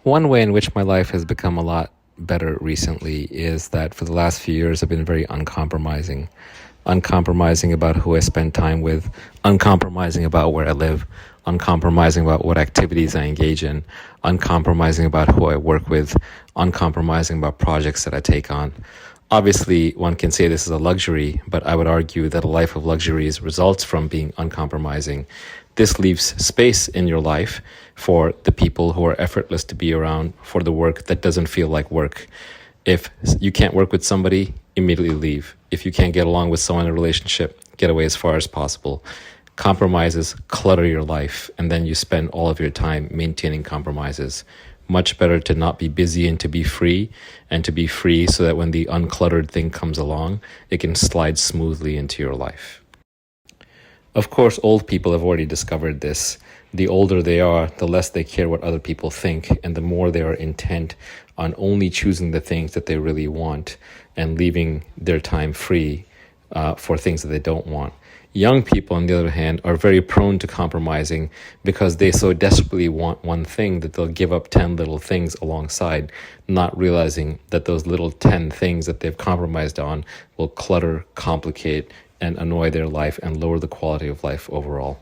One way in which my life has become a lot better recently is that for the last few years, I've been very uncompromising. Uncompromising about who I spend time with, uncompromising about where I live, uncompromising about what activities I engage in, uncompromising about who I work with, uncompromising about projects that I take on. Obviously, one can say this is a luxury, but I would argue that a life of luxuries results from being uncompromising. This leaves space in your life for the people who are effortless to be around, for the work that doesn't feel like work. If you can't work with somebody, immediately leave. If you can't get along with someone in a relationship, get away as far as possible. Compromises clutter your life, and then you spend all of your time maintaining compromises. Much better to not be busy and to be free, so that when the uncluttered thing comes along, it can slide smoothly into your life. Of course, old people have already discovered this. The older they are, the less they care what other people think, and the more they are intent on only choosing the things that they really want and leaving their time free for things that they don't want. Young people, on the other hand, are very prone to compromising because they so desperately want one thing that they'll give up 10 little things alongside, not realizing that those little 10 things that they've compromised on will clutter, complicate, and annoy their life and lower the quality of life overall.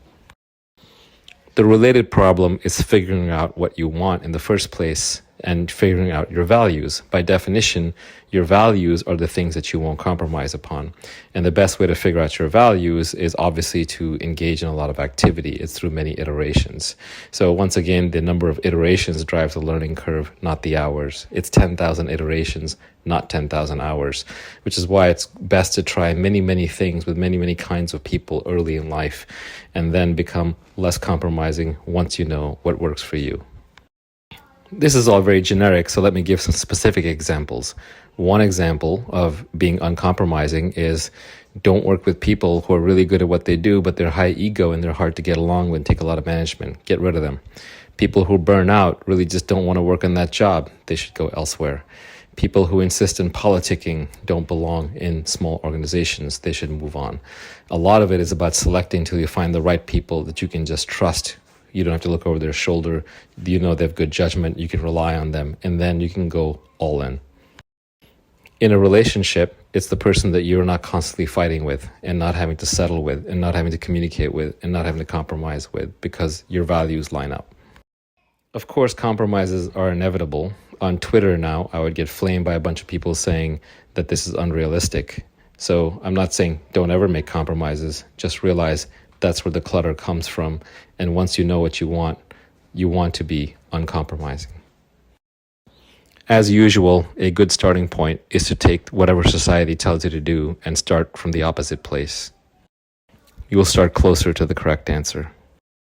The related problem is figuring out what you want in the first place and figuring out your values. By definition, your values are the things that you won't compromise upon. And the best way to figure out your values is obviously to engage in a lot of activity. It's through many iterations. So once again, the number of iterations drives the learning curve, not the hours. It's 10,000 iterations, not 10,000 hours, which is why it's best to try many, many things with many, many kinds of people early in life and then become less compromising once you know what works for you. This is all very generic, so let me give some specific examples. One example of being uncompromising is don't work with people who are really good at what they do, but they're high ego and they're hard to get along with and take a lot of management. Get rid of them. People who burn out really just don't want to work on that job. They should go elsewhere. People who insist on politicking don't belong in small organizations. They should move on. A lot of it is about selecting until you find the right people that you can just trust. You don't have to look over their shoulder. You know they have good judgment. You can rely on them. And then you can go all in. In a relationship, it's the person that you're not constantly fighting with and not having to settle with and not having to communicate with and not having to compromise with because your values line up. Of course, compromises are inevitable. On Twitter now, I would get flamed by a bunch of people saying that this is unrealistic. So I'm not saying don't ever make compromises. Just realize that's where the clutter comes from. And once you know what you want to be uncompromising. As usual, a good starting point is to take whatever society tells you to do and start from the opposite place. You will start closer to the correct answer.